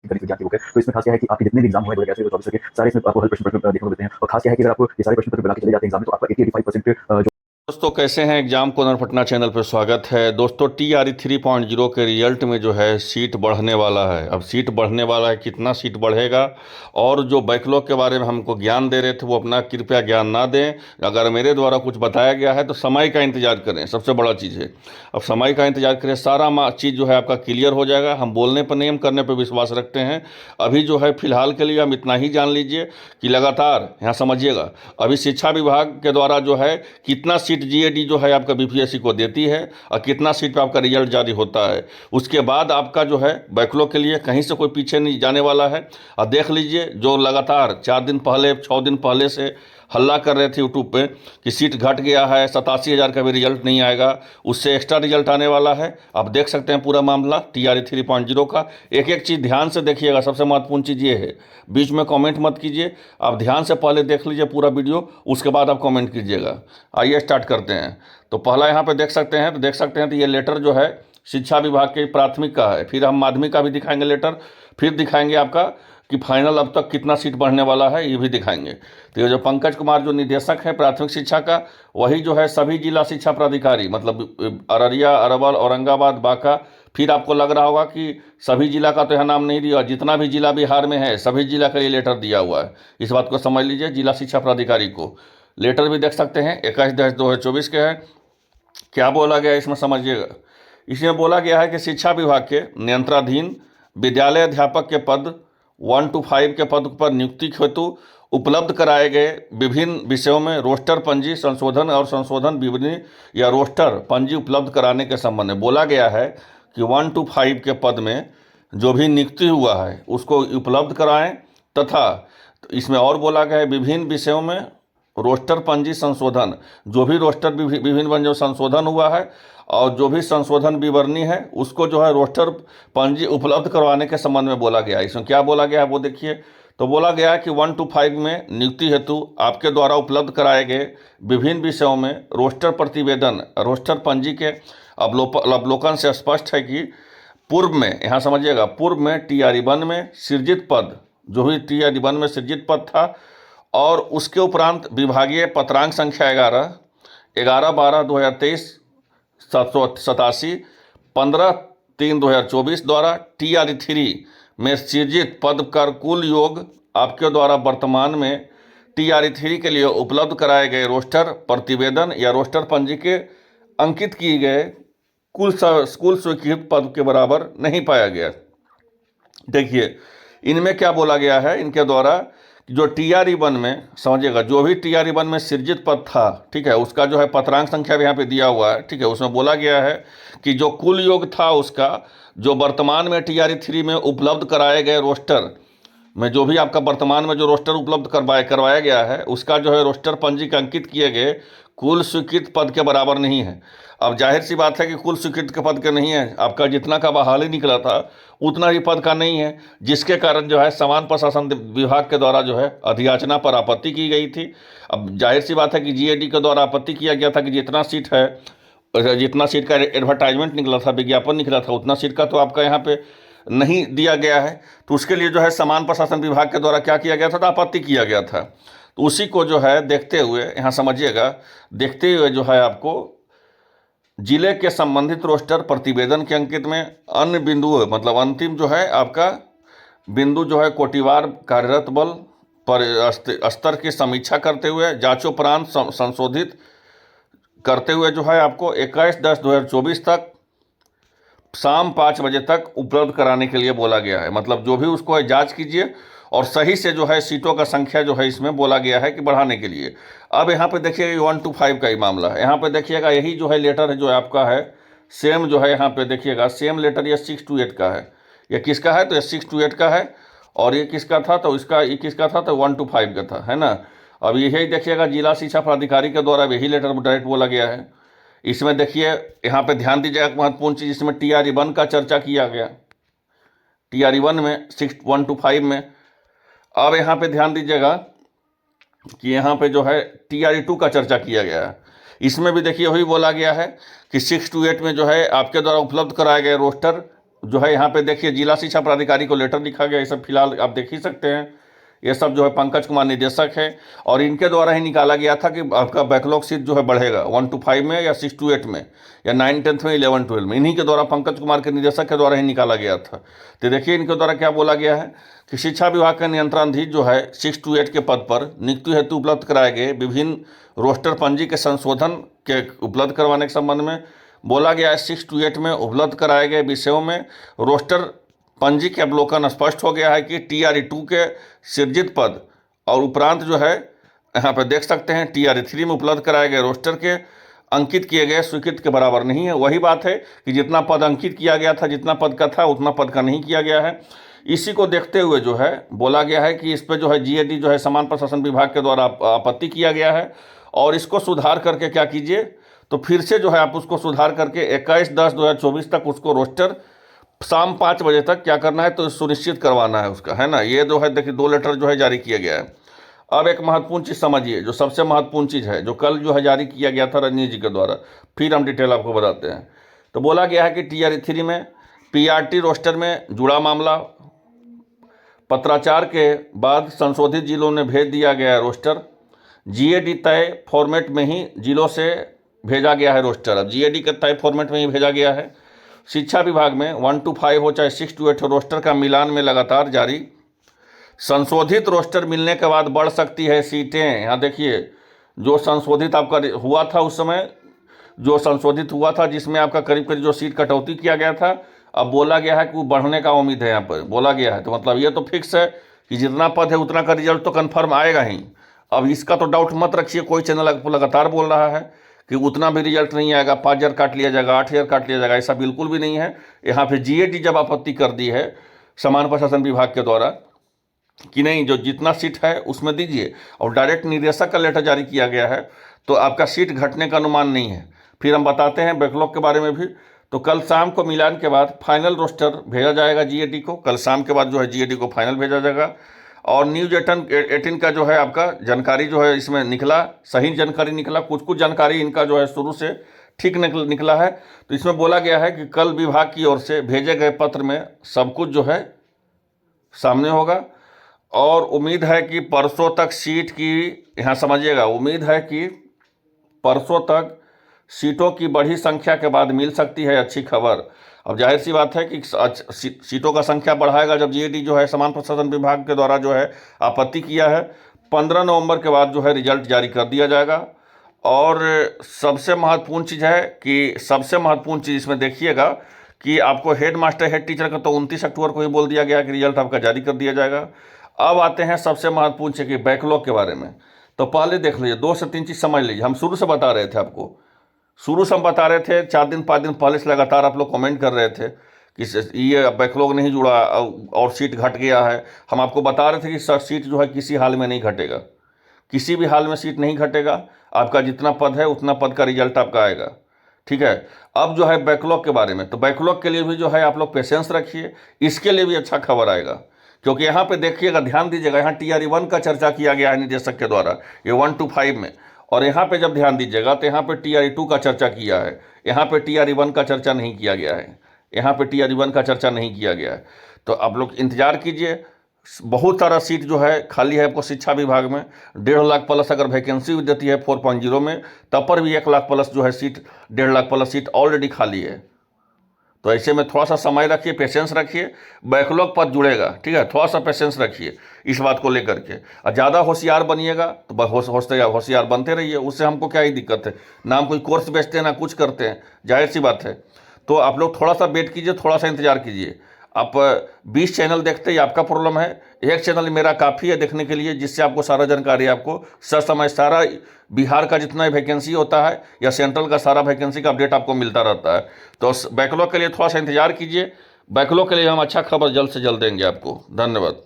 गणित विज्ञान के बुक है। तो इसमें खास क्या है कि आपके जितने भी एग्जाम हुए 2023 से 2024 के सारे इसमें आपको हल प्रश्न पत्र देखने को मिलते हैं। और खास क्या है कि अगर आपको ये सारे प्रश्न पत्र मिला के चले जाते हैं एग्जाम में, तो आपका 80-85% जो दोस्तों कैसे हैं। एग्जाम कॉर्नर पटना चैनल पर स्वागत है। दोस्तों TRE 3.0 के रिजल्ट में जो है सीट बढ़ने वाला है। अब सीट बढ़ने वाला है, कितना सीट बढ़ेगा और जो बैकलॉग के बारे में हमको ज्ञान दे रहे थे वो अपना कृपया ज्ञान ना दें। अगर मेरे द्वारा कुछ बताया गया है तो समय का इंतजार करें, सबसे बड़ा चीज़ है। अब समय का इंतजार करें, सारा चीज़ जो है आपका क्लियर हो जाएगा। हम बोलने पर नियम करने पर विश्वास रखते हैं। अभी जो है फिलहाल के लिए हम इतना ही जान लीजिए कि लगातार यहाँ समझिएगा, अभी शिक्षा विभाग के द्वारा जो है कितना सीट GAD जो है आपका BPSC को देती है और कितना सीट पे आपका रिजल्ट जारी होता है। उसके बाद आपका जो है बैकलॉग के लिए कहीं से कोई पीछे नहीं जाने वाला है। और देख लीजिए, जो लगातार 4 दिन पहले 6 दिन पहले से हल्ला कर रहे थे यूट्यूब पे कि सीट घट गया है, 87,000 का भी रिजल्ट नहीं आएगा, उससे एक्स्ट्रा रिजल्ट आने वाला है। आप देख सकते हैं पूरा मामला TRE 3.0 का। एक एक चीज़ ध्यान से देखिएगा। सबसे महत्वपूर्ण चीज़ ये है, बीच में कमेंट मत कीजिए। आप ध्यान से पहले देख लीजिए पूरा वीडियो, उसके बाद आप कमेंट कीजिएगा। आइए स्टार्ट करते हैं। तो पहला यहाँ पे देख सकते हैं तो ये लेटर जो है शिक्षा विभाग के प्राथमिक का है। फिर हम माध्यमिक का भी दिखाएंगे लेटर, फिर दिखाएंगे आपका कि फाइनल अब तक कितना सीट बढ़ने वाला है, ये भी दिखाएंगे। तो ये जो पंकज कुमार जो निदेशक है प्राथमिक शिक्षा का, वही जो है सभी जिला शिक्षा प्राधिकारी मतलब अररिया, अरवल, औरंगाबाद, बांका। फिर आपको लग रहा होगा कि सभी जिला का तो यहाँ नाम नहीं दिया, जितना भी जिला बिहार में है सभी जिला के लिए लेटर दिया हुआ है। इस बात को समझ लीजिए। जिला शिक्षा प्राधिकारी को लेटर भी देख सकते हैं, 21/2024 के हैं। क्या बोला गया इसमें समझिएगा। इसमें बोला गया है कि शिक्षा विभाग के नियंत्रणाधीन विद्यालय अध्यापक के पद 1 to 5 के पद पर नियुक्ति हेतु उपलब्ध कराए गए विभिन्न विषयों में रोस्टर पंजी संशोधन और संशोधन विवरणी या रोस्टर पंजी उपलब्ध कराने के संबंध में बोला गया है कि 1 to 5 के पद में जो भी नियुक्ति हुआ है उसको उपलब्ध कराएं। तथा इसमें और बोला गया है विभिन्न विषयों में रोस्टर पंजी संशोधन, जो भी रोस्टर विभिन्न जो संशोधन हुआ है और जो भी संशोधन विवरणी है उसको जो है रोस्टर पंजी उपलब्ध करवाने के संबंध में बोला गया है। इसमें क्या बोला गया है वो देखिए। तो बोला गया है कि 1 to 5 में नियुक्ति हेतु आपके द्वारा उपलब्ध कराए गए विभिन्न विषयों में रोस्टर प्रतिवेदन रोस्टर पंजी के अवलोकन से स्पष्ट है कि पूर्व में, यहाँ समझिएगा, पूर्व में TRE 1 में सृजित पद, जो भी TRE 1 में सृजित पद था और उसके उपरांत विभागीय पत्रांक संख्या 11/12/2023 787 15/3/2024 द्वारा TRE 3 में सृजित पद का कुल योग आपके द्वारा वर्तमान में TRE 3 के लिए उपलब्ध कराए गए रोस्टर प्रतिवेदन या रोस्टर पंजी के अंकित किए गए कुल स्वीकृत पद के बराबर नहीं पाया गया। देखिए इनमें क्या बोला गया है, इनके द्वारा जो TRE 1 में समझिएगा, जो भी TRE 1 में सृजित पद था, ठीक है, उसका जो है पत्रांक संख्या भी यहाँ पे दिया हुआ है, ठीक है। उसमें बोला गया है कि जो कुल योग था उसका, जो वर्तमान में TRE 3 में उपलब्ध कराए गए रोस्टर में जो भी आपका वर्तमान में जो रोस्टर उपलब्ध करवाया गया है उसका जो है रोस्टर पंजी के अंकित किए गए कुल स्वीकृत पद के बराबर नहीं है। अब जाहिर सी बात है कि कुल स्वीकृत के पद के नहीं है, आपका जितना का बहाली निकला था उतना ही पद का नहीं है, जिसके कारण जो है समान प्रशासन विभाग के द्वारा जो है अधियाचना पर आपत्ति की गई थी। अब जाहिर सी बात है कि GAD के द्वारा आपत्ति किया गया था कि जितना सीट है, जितना सीट का एडवर्टाइजमेंट निकला था, विज्ञापन निकला था, उतना सीट का तो आपका यहाँ पे नहीं दिया गया है। तो उसके लिए जो है समान प्रशासन विभाग के द्वारा क्या किया गया था, तो आपत्ति किया गया था। तो उसी को जो है देखते हुए यहाँ समझिएगा, देखते हुए जो है आपको जिले के संबंधित रोस्टर प्रतिवेदन के अंकित में अन्य बिंदु मतलब अंतिम जो है आपका बिंदु जो है कोटिवार कार्यरत बल पर स्तर की समीक्षा करते हुए जांचोपरांत संशोधित करते हुए जो है आपको 21/10/2024 तक शाम 5 बजे तक उपलब्ध कराने के लिए बोला गया है। मतलब जो भी उसको है जांच कीजिए और सही से जो है सीटों का संख्या जो है इसमें बोला गया है कि बढ़ाने के लिए। अब यहाँ पे देखिएगा 1 to 5 का ही मामला है। यहाँ पे देखिएगा यही जो है लेटर है जो आपका है सेम जो है, यहाँ पे देखिएगा सेम लेटर ये 6 to 8 का है। ये किसका है, तो ये 6 to 8 का है। और ये किसका था, तो इसका ये किसका था, तो 1 to 5 का था, है ना। अब यही देखिएगा जिला शिक्षा प्राधिकारी के द्वारा यही लेटर डायरेक्ट बोला गया है। इसमें देखिए यहाँ पे ध्यान दीजिएगा महत्वपूर्ण चीज़, इसमें TRE 1 का चर्चा किया गया, TRE 1 में 1 to 5 में। अब यहाँ पे ध्यान दीजिएगा कि यहाँ पे जो है TRE 2 का चर्चा किया गया है। इसमें भी देखिए वही बोला गया है कि 6 to 8 में जो है आपके द्वारा उपलब्ध कराए गए रोस्टर जो है यहाँ पे देखिए जिला शिक्षा पदाधिकारी को लेटर लिखा गया, ये सब फिलहाल आप देख ही सकते हैं। ये सब जो है पंकज कुमार निदेशक है और इनके द्वारा ही निकाला गया था कि आपका बैकलॉग सीट जो है बढ़ेगा 1 to 5 में या 6 to 8 में या 9 10th में 11 12 में। इन्हीं के द्वारा पंकज कुमार के निदेशक के द्वारा ही निकाला गया था। तो देखिए इनके द्वारा क्या बोला गया है कि शिक्षा विभाग का नियंत्रणाधीन जो है 6 to 8 के पद पर नियुक्ति हेतु उपलब्ध कराए गए विभिन्न रोस्टर पंजी के संशोधन के उपलब्ध करवाने के संबंध में बोला गया है। 6 to 8 में उपलब्ध कराए गए विषयों में रोस्टर पंजी के अवलोकन स्पष्ट हो गया है कि TRE2 के सृजित पद और उपरांत जो है यहाँ पर देख सकते हैं TRE3 में उपलब्ध कराए गए रोस्टर के अंकित किए गए स्वीकृत के बराबर नहीं है। वही बात है कि जितना पद अंकित किया गया था, जितना पद का था उतना पद का नहीं किया गया है। इसी को देखते हुए जो है बोला गया है कि इस पर जो है GAD जो है समान प्रशासन विभाग के द्वारा आपत्ति किया गया है और इसको सुधार करके क्या कीजिए तो फिर से जो है आप उसको सुधार करके 21/10/2024 तक उसको रोस्टर शाम 5 बजे तक क्या करना है तो सुनिश्चित करवाना है उसका, है ना। ये जो है देखिए 2 लेटर जो है जारी किया गया है। अब एक महत्वपूर्ण चीज़ समझिए, जो सबसे महत्वपूर्ण चीज़ है जो कल जो है जारी किया गया था रजनीश जी के द्वारा, फिर हम डिटेल आपको बताते हैं। तो बोला गया है कि TRE3 में PRT रोस्टर में जुड़ा मामला, पत्राचार के बाद संशोधित जिलों ने भेज दिया गया है रोस्टर। GAD तय फॉर्मेट में ही जिलों से भेजा गया है रोस्टर। अब GAD के तय फॉर्मेट में ही भेजा गया है। शिक्षा विभाग में 1 to 5 हो चाहे 6 to 8 रोस्टर का मिलान में लगातार जारी। संशोधित रोस्टर मिलने के बाद बढ़ सकती है सीटें। यहाँ देखिए जो संशोधित आपका हुआ था उस समय, जो संशोधित हुआ था जिसमें आपका करीब करीब जो सीट कटौती किया गया था, अब बोला गया है कि वो बढ़ने का उम्मीद है। यहाँ पर बोला गया है तो मतलब ये तो फिक्स है कि जितना पद है उतना का रिजल्ट तो कन्फर्म आएगा ही। अब इसका तो डाउट मत रखिए, कोई चैनल आपको लगातार बोल रहा है कि उतना भी रिजल्ट नहीं आएगा, 5000 काट लिया जाएगा, 8000 काट लिया जाएगा, ऐसा बिल्कुल भी नहीं है। यहाँ पे GAD जब आपत्ति कर दी है समान प्रशासन विभाग के द्वारा कि नहीं जो जितना सीट है उसमें दीजिए और डायरेक्ट निदेशक का लेटर जारी किया गया है तो आपका सीट घटने का अनुमान नहीं है। फिर हम बताते हैं बैकलॉग के बारे में भी। तो कल शाम को मिलान के बाद फाइनल रोस्टर भेजा जाएगा GAD को। कल शाम के बाद जो है GAD को फाइनल भेजा जाएगा और न्यूज़ 18 का जो है आपका जानकारी जो है इसमें निकला, सही जानकारी निकला। कुछ जानकारी इनका जो है शुरू से ठीक निकला है। तो इसमें बोला गया है कि कल विभाग की ओर से भेजे गए पत्र में सब कुछ जो है सामने होगा और उम्मीद है कि परसों तक सीट की, यहाँ समझिएगा, उम्मीद है कि परसों तक सीटों की बढ़ी संख्या के बाद मिल सकती है अच्छी खबर। अब जाहिर सी बात है कि सीटों का संख्या बढ़ाएगा जब GAD जो है समान प्रशासन विभाग के द्वारा जो है आपत्ति किया है। 15 नवंबर के बाद जो है रिजल्ट जारी कर दिया जाएगा। और सबसे महत्वपूर्ण चीज़ है कि सबसे महत्वपूर्ण चीज़ इसमें देखिएगा कि आपको हेड मास्टर हेड टीचर का तो 29 अक्टूबर को ही बोल दिया गया कि रिजल्ट आपका जारी कर दिया जाएगा। अब आते हैं सबसे महत्वपूर्ण चीज़ कि बैकलॉग के बारे में। तो पहले देख लीजिए 2 से 3 चीज़ समझ लीजिए। हम शुरू से बता रहे थे आपको, शुरू से हम बता रहे थे 4 दिन 5 दिन पहले से लगातार आप लोग कमेंट कर रहे थे कि ये बैकलॉग नहीं जुड़ा और सीट घट गया है। हम आपको बता रहे थे कि सर सीट जो है किसी हाल में नहीं घटेगा, किसी भी हाल में सीट नहीं घटेगा। आपका जितना पद है उतना पद का रिजल्ट आपका आएगा, ठीक है। अब जो है बैकलॉग के बारे में, तो बैकलॉग के लिए भी जो है आप लोग पेशेंस रखिए, इसके लिए भी अच्छा खबर आएगा। क्योंकि यहाँ पे देखिएगा, ध्यान दीजिएगा, यहाँ TRE1 का चर्चा किया गया है निदेशक के द्वारा, ये 1 to 5 में। और यहाँ पे जब ध्यान दीजिएगा तो यहाँ पे TRE2 का चर्चा किया है, यहाँ पे TRE1 का चर्चा नहीं किया गया है, यहाँ पे TRE1 का चर्चा नहीं किया गया है। तो आप लोग इंतजार कीजिए, बहुत सारा सीट जो है खाली है आपको शिक्षा विभाग में। 1.5 लाख प्लस अगर वैकेंसी देती है 4.0 में, तब पर भी 1 लाख प्लस जो है seat, 1.5 lakh plus seat already खाली है। तो ऐसे में थोड़ा सा समय रखिए, पेशेंस रखिए, बैकलॉग पद जुड़ेगा, ठीक है। थोड़ा सा पेशेंस रखिए इस बात को लेकर के, और ज़्यादा होशियार बनिएगा तो होशियार बनते रहिए, उससे हमको क्या ही दिक्कत है। ना हम कोई कोर्स बेचते हैं ना कुछ करते हैं, जाहिर सी बात है। तो आप लोग थोड़ा सा वेट कीजिए, थोड़ा सा इंतजार कीजिए। आप 20 चैनल देखते ही आपका प्रॉब्लम है, एक चैनल मेरा काफ़ी है देखने के लिए, जिससे आपको सारा जानकारी, आपको ससमय सारा बिहार का जितना वैकेंसी होता है या सेंट्रल का सारा वैकेंसी का अपडेट आपको मिलता रहता है। तो बैकलॉग के लिए थोड़ा सा इंतजार कीजिए, बैकलॉग के लिए हम अच्छा खबर जल्द से जल्द देंगे आपको। धन्यवाद।